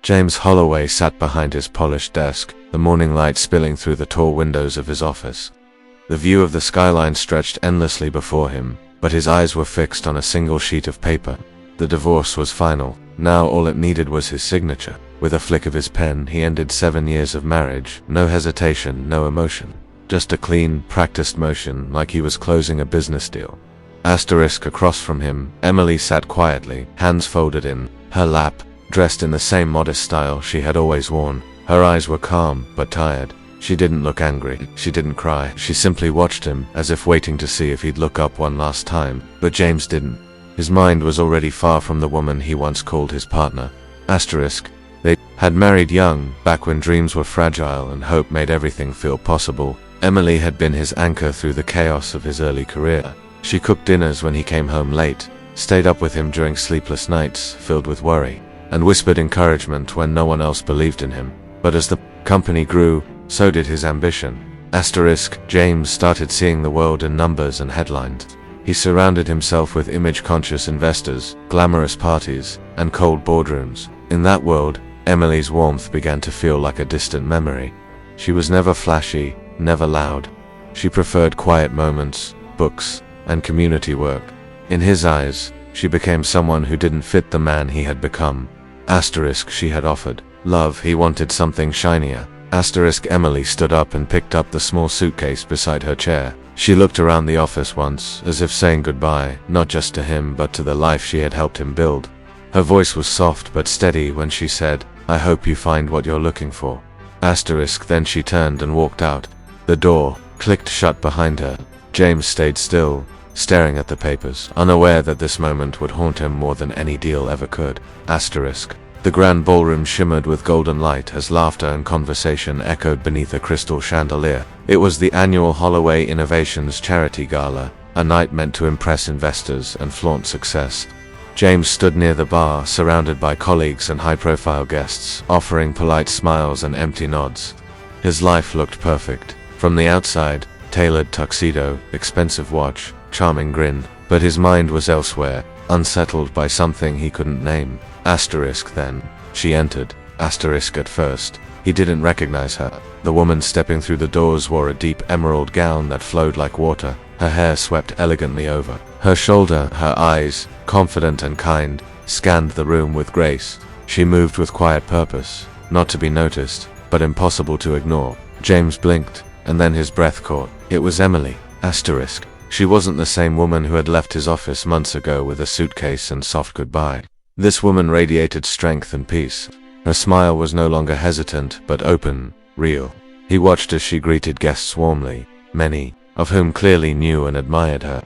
James Holloway sat behind his polished desk, the morning light spilling through the tall windows of his office. The view of the skyline stretched endlessly before him, but his eyes were fixed on a single sheet of paper. The divorce was final. Now all it needed was his signature. With a flick of his pen, he ended 7 years of marriage. No hesitation, no emotion. Just a clean, practiced motion, like he was closing a business deal. Asterisk across from him, Emily sat quietly, hands folded in her lap, dressed in the same modest style she had always worn. Her eyes were calm, but tired. She didn't look angry. She didn't cry. She simply watched him, as if waiting to see if he'd look up one last time. But James didn't. His mind was already far from the woman he once called his partner. Asterisk. They had married young, back when dreams were fragile and hope made everything feel possible. Emily had been his anchor through the chaos of his early career. She cooked dinners when he came home late, stayed up with him during sleepless nights filled with worry, and whispered encouragement when no one else believed in him. But as the company grew, so did his ambition. Asterisk. James started seeing the world in numbers and headlines. He surrounded himself with image-conscious investors, glamorous parties, and cold boardrooms. In that world, Emily's warmth began to feel like a distant memory. She was never flashy, never loud. She preferred quiet moments, books, and community work. In his eyes, she became someone who didn't fit the man he had become. Asterisk. She had offered love. He wanted something shinier. Asterisk. Emily stood up and picked up the small suitcase beside her chair. She looked around the office once, as if saying goodbye, not just to him but to the life she had helped him build. Her voice was soft but steady when she said, "I hope you find what you're looking for." Asterisk. Then she turned and walked out. The door clicked shut behind her. James stayed still, staring at the papers, unaware that this moment would haunt him more than any deal ever could. Asterisk. The grand ballroom shimmered with golden light as laughter and conversation echoed beneath a crystal chandelier. It was the annual Holloway Innovations Charity Gala, a night meant to impress investors and flaunt success. James stood near the bar, surrounded by colleagues and high-profile guests, offering polite smiles and empty nods. His life looked perfect. From the outside, tailored tuxedo, expensive watch, charming grin, but his mind was elsewhere, unsettled by something he couldn't name. Asterisk. Then she entered. Asterisk. At first, he didn't recognize her. The woman stepping through the doors wore a deep emerald gown that flowed like water, her hair swept elegantly over her shoulder. Her eyes, confident and kind, scanned the room with grace. She moved with quiet purpose, not to be noticed, but impossible to ignore. James blinked, and then his breath caught. It was Emily. Asterisk. She wasn't the same woman who had left his office months ago with a suitcase and soft goodbye. This woman radiated strength and peace. Her smile was no longer hesitant, but open, real. He watched as she greeted guests warmly, many of whom clearly knew and admired her.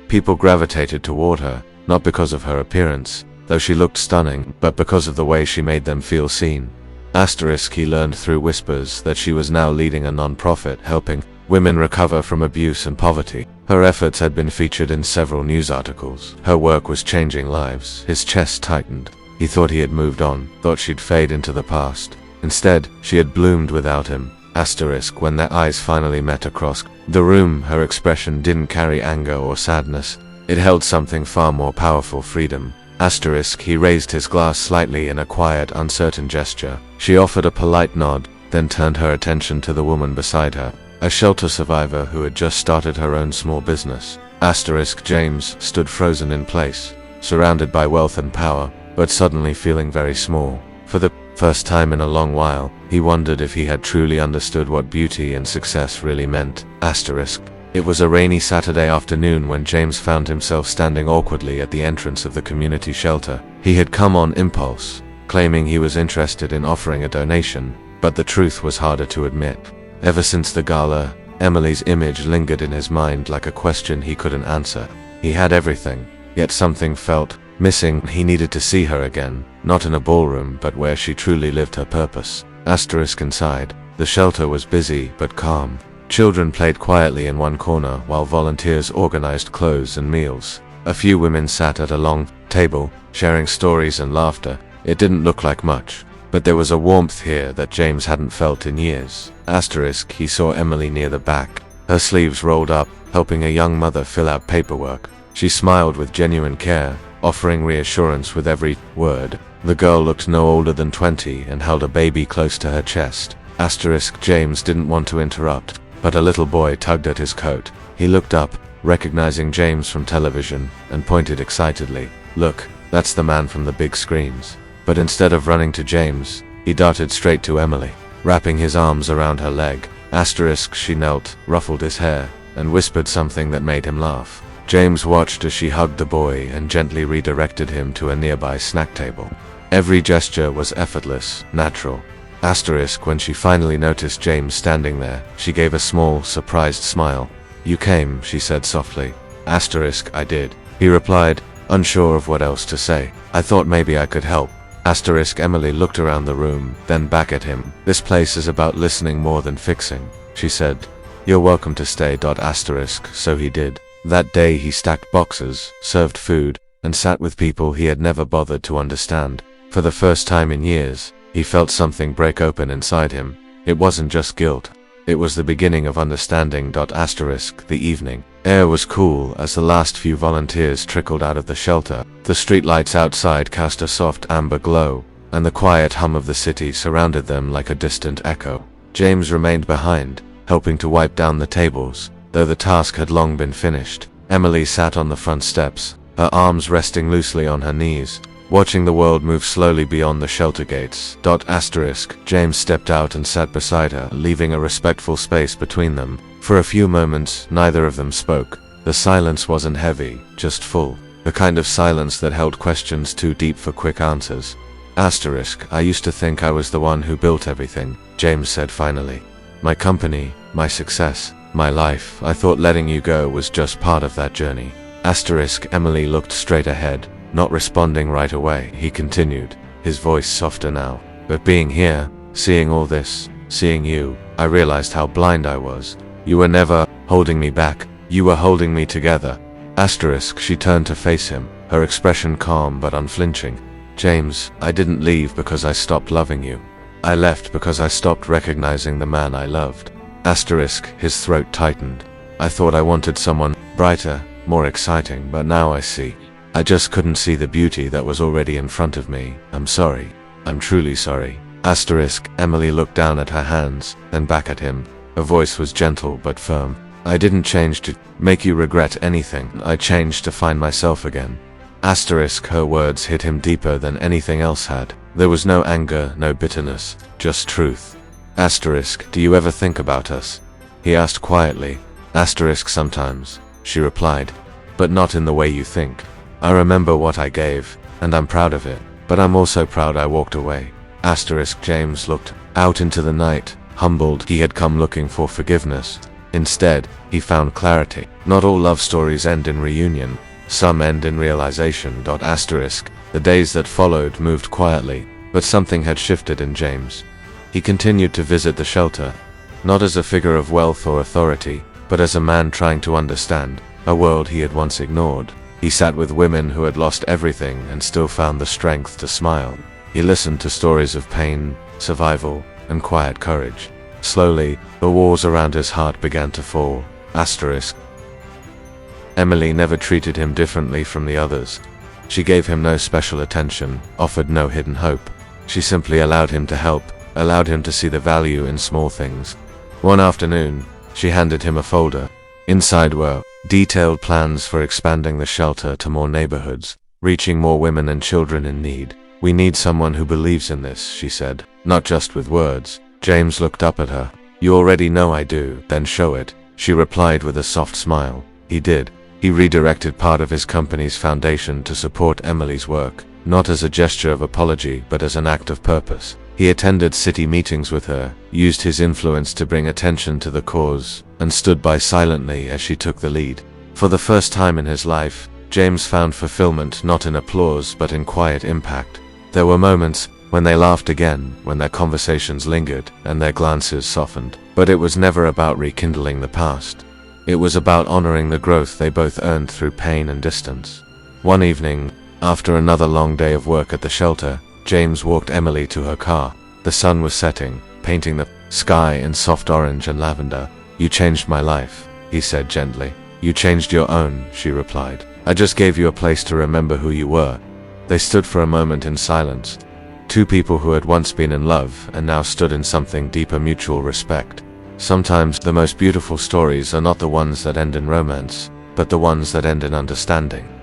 People gravitated toward her, not because of her appearance, though she looked stunning, but because of the way she made them feel seen. Asterisk. He learned through whispers that she was now leading a non-profit helping women recover from abuse and poverty. Her efforts had been featured in several news articles. Her work was changing lives. His chest tightened. He thought he had moved on, thought she'd fade into the past. Instead, she had bloomed without him. Asterisk. When their eyes finally met across the room, her expression didn't carry anger or sadness. It held something far more powerful: freedom. Asterisk. He raised his glass slightly in a quiet, uncertain gesture. She offered a polite nod, then turned her attention to the woman beside her, a shelter survivor who had just started her own small business. Asterisk. James stood frozen in place, surrounded by wealth and power, but suddenly feeling very small. For the first time in a long while, he wondered if he had truly understood what beauty and success really meant. Asterisk. It was a rainy Saturday afternoon when James found himself standing awkwardly at the entrance of the community shelter. He had come on impulse, claiming he was interested in offering a donation, but the truth was harder to admit. Ever since the gala, Emily's image lingered in his mind like a question he couldn't answer. He had everything, yet something felt missing. He needed to see her again, not in a ballroom but where she truly lived her purpose. Asterisk. Inside, the shelter was busy but calm. Children played quietly in one corner while volunteers organized clothes and meals. A few women sat at a long table, sharing stories and laughter. It didn't look like much, but there was a warmth here that James hadn't felt in years. Asterisk. He saw Emily near the back, her sleeves rolled up, helping a young mother fill out paperwork. She smiled with genuine care, offering reassurance with every word. The girl looked no older than 20 and held a baby close to her chest. James didn't want to interrupt, but a little boy tugged at his coat. He looked up, recognizing James from television, and pointed excitedly. "Look, that's the man from the big screens." But instead of running to James, he darted straight to Emily, wrapping his arms around her leg. She knelt, ruffled his hair, and whispered something that made him laugh. James watched as she hugged the boy and gently redirected him to a nearby snack table. Every gesture was effortless, natural. When she finally noticed James standing there, she gave a small, surprised smile. "You came," she said softly. "I did," he replied, unsure of what else to say. "I thought maybe I could help." Emily looked around the room, then back at him. "This place is about listening more than fixing," she said. "You're welcome to stay. So he did. That day he stacked boxes, served food, and sat with people he had never bothered to understand. For the first time in years, he felt something break open inside him. It wasn't just guilt. It was the beginning of understanding. The evening air was cool as the last few volunteers trickled out of the shelter. The streetlights outside cast a soft amber glow, and the quiet hum of the city surrounded them like a distant echo. James remained behind, helping to wipe down the tables, though the task had long been finished. Emily sat on the front steps, her arms resting loosely on her knees, watching the world move slowly beyond the shelter gates. James stepped out and sat beside her, leaving a respectful space between them. For a few moments, neither of them spoke. The silence wasn't heavy, just full. The kind of silence that held questions too deep for quick answers. "I used to think I was the one who built everything," James said finally. "My company, my success, my life. I thought letting you go was just part of that journey." Emily looked straight ahead, not responding right away. He continued, his voice softer now. "But being here, seeing all this, seeing you, I realized how blind I was. You were never holding me back. You were holding me together." She turned to face him, her expression calm but unflinching. "James, I didn't leave because I stopped loving you. I left because I stopped recognizing the man I loved." His throat tightened. "I thought I wanted someone brighter, more exciting, but now I see. I just couldn't see the beauty that was already in front of me. I'm sorry. I'm truly sorry." Emily looked down at her hands, then back at him. Her voice was gentle but firm. "I didn't change to make you regret anything. I changed to find myself again." Her words hit him deeper than anything else had. There was no anger, no bitterness, just truth. "Do you ever think about us?" he asked quietly. "Sometimes," she replied, "but not in the way you think. I remember what I gave, and I'm proud of it, but I'm also proud I walked away." James looked out into the night, humbled. He had come looking for forgiveness. Instead, he found clarity. Not all love stories end in reunion. Some end in realization. The days that followed moved quietly, but something had shifted in James. He continued to visit the shelter, not as a figure of wealth or authority, but as a man trying to understand a world he had once ignored. He sat with women who had lost everything and still found the strength to smile. He listened to stories of pain, survival, and quiet courage. Slowly, the walls around his heart began to fall. Emily never treated him differently from the others. She gave him no special attention, offered no hidden hope. She simply allowed him to help, allowed him to see the value in small things. One afternoon, she handed him a folder. Inside were detailed plans for expanding the shelter to more neighborhoods, reaching more women and children in need. "We need someone who believes in this," she said, "not just with words." James looked up at her. "You already know I do, then show it," she replied with a soft smile. He did. He redirected part of his company's foundation to support Emily's work, not as a gesture of apology but as an act of purpose. He attended city meetings with her, used his influence to bring attention to the cause, and stood by silently as she took the lead. For the first time in his life, James found fulfillment not in applause but in quiet impact. There were moments when they laughed again, when their conversations lingered and their glances softened. But it was never about rekindling the past. It was about honoring the growth they both earned through pain and distance. One evening, after another long day of work at the shelter, James walked Emily to her car. The sun was setting, painting the sky in soft orange and lavender. "You changed my life," he said gently. "You changed your own," she replied. "I just gave you a place to remember who you were." They stood for a moment in silence. Two people who had once been in love and now stood in something deeper: mutual respect. Sometimes the most beautiful stories are not the ones that end in romance, but the ones that end in understanding.